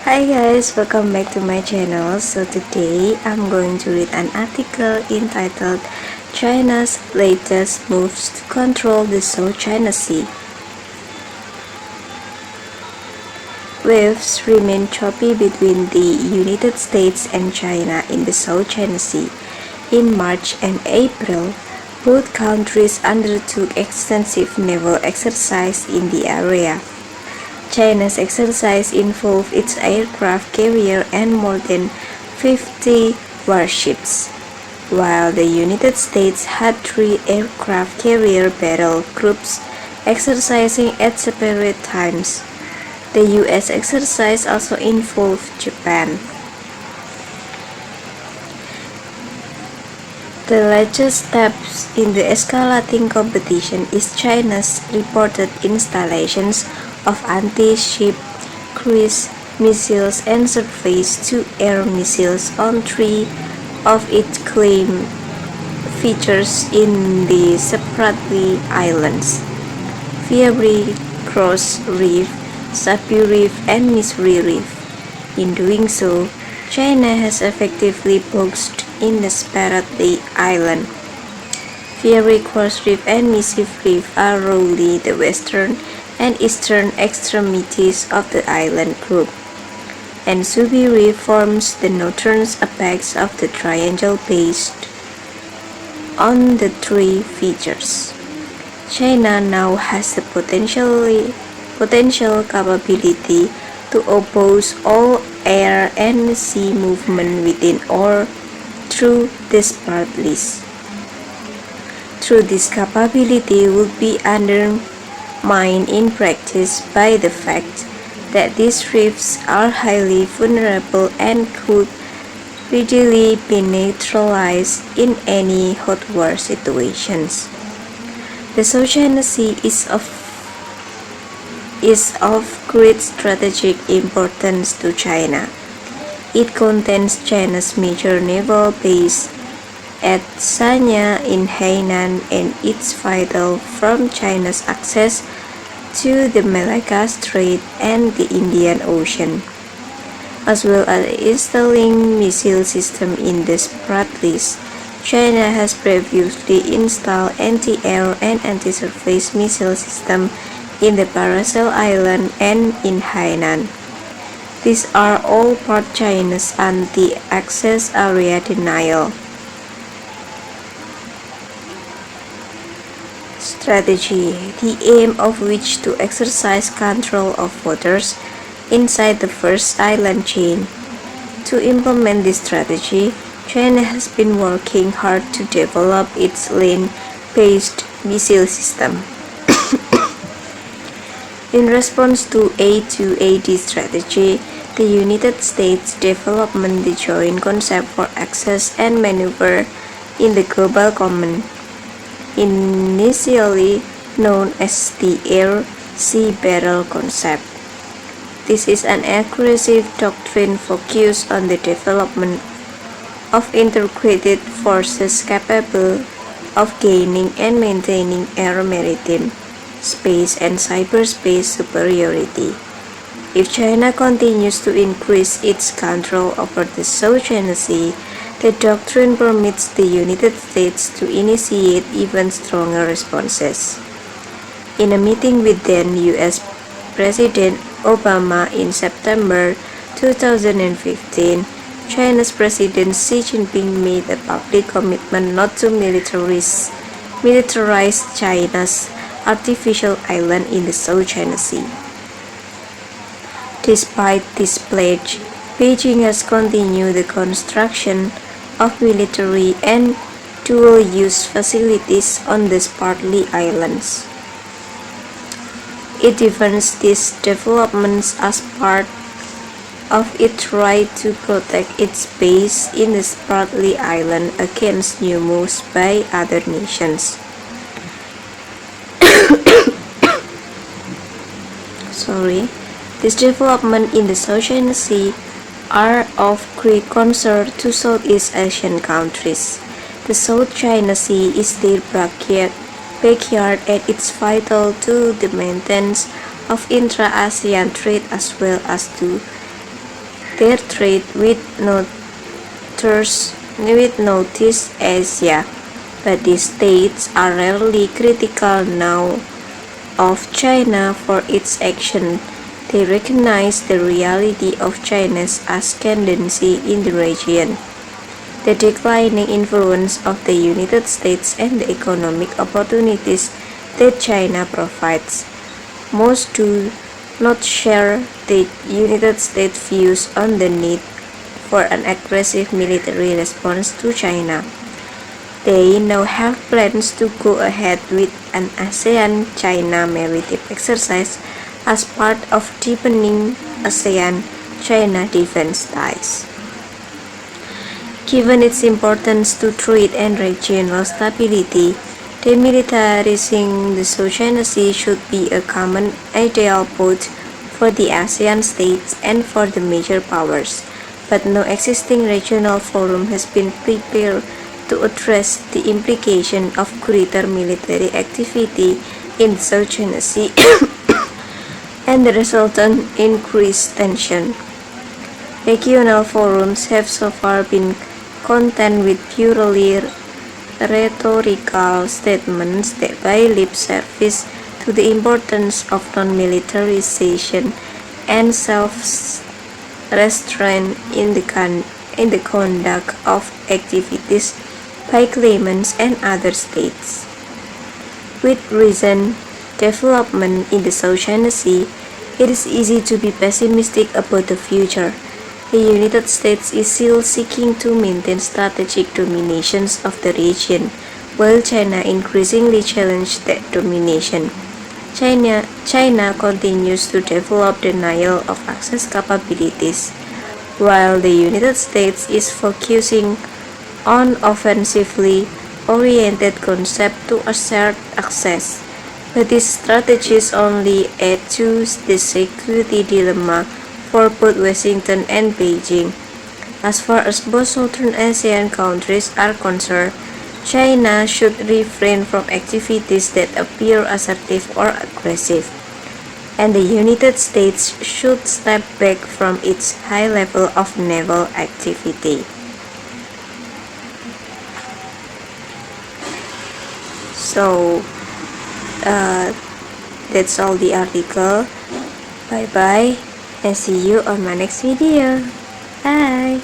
Hi guys, welcome back to my channel. So today I'm going to read an article entitled China's Latest Moves to Control the South China Sea. Waves remain choppy between the United States and China in the South China Sea. In March and April, both countries undertook extensive naval exercise in the area. China's exercise involved its aircraft carrier and more than 50 warships, while the United States had 3 aircraft carrier battle groups exercising at separate times. The U.S. exercise also involved Japan. The latest steps in the escalating competition is China's reported installations of anti-ship cruise missiles and surface-to-air missiles on 3 of its claimed features in the Spratly Islands: Fiery Cross Reef, Sapi Reef, and Missouri Reef. In doing so, China has effectively boxed in the Spratly Island. Fiery Cross Reef and Missouri Reef are roughly the western and eastern extremities of the island group, and Subi Reef forms the northern apex of the triangle based on the 3 features. China now has the potential capability to oppose all air and sea movement within or through the Spratlys. Through this capability would be undermined in practice by the fact that these reefs are highly vulnerable and could readily be neutralized in any hot war situations. The South China Sea is of great strategic importance to China. It contains China's major naval base at Sanya in Hainan, and it's vital from China's access to the Malacca Strait and the Indian Ocean, as well as installing missile system in the Spratlys. China has previously installed anti-air and anti-surface missile system in the Paracel Island and in Hainan. These are all part of China's anti-access area denial strategy, the aim of which to exercise control of waters inside the first island chain. To implement this strategy, China has been working hard to develop its land-based missile system. In response to A2AD strategy, the United States developed the Joint Concept for Access and Maneuver in the Global Command, initially known as the Air-Sea Battle Concept. This is an aggressive doctrine focused on the development of integrated forces capable of gaining and maintaining air, maritime, space, and cyberspace superiority. If China continues to increase its control over the South China Sea, the doctrine permits the United States to initiate even stronger responses. In a meeting with then U.S. President Obama in September 2015, China's President Xi Jinping made a public commitment not to militarize China's artificial island in the South China Sea. Despite this pledge, Beijing has continued the construction of military and dual-use facilities on the Spratly Islands. It defends these developments as part of its right to protect its base in the Spratly Island against new moves by other nations. This development in the South China Sea are of great concern to Southeast Asian countries. The South China Sea is their backyard and it's vital to the maintenance of intra-ASEAN trade as well as to their trade with Northeast Asia, but these states are rarely critical now of China for its action. They recognize the reality of China's ascendancy in the region, the declining influence of the United States, and the economic opportunities that China provides. Most do not share the United States' views on the need for an aggressive military response to China. They now have plans to go ahead with an ASEAN-China maritime exercise as part of deepening ASEAN-China defense ties. Given its importance to trade and regional stability, demilitarizing the South China Sea should be a common ideal both for the ASEAN states and for the major powers, but no existing regional forum has been prepared to address the implication of greater military activity in the South China Sea and the resultant increased tension. Regional forums have so far been content with purely rhetorical statements that pay lip service to the importance of non-militarization and self-restraint in the conduct of activities by claimants and other states. With recent development in the South China Sea, it is easy to be pessimistic about the future. The United States is still seeking to maintain strategic domination of the region, while China increasingly challenges that domination. China continues to develop denial of access capabilities, while the United States is focusing on offensively oriented concepts to assert access. But these strategies only add to the security dilemma for both Washington and Beijing. As far as both Southern Asian countries are concerned, China should refrain from activities that appear assertive or aggressive, and the United States should step back from its high level of naval activity. So, that's all the article. Bye bye and see you on my next video. Bye.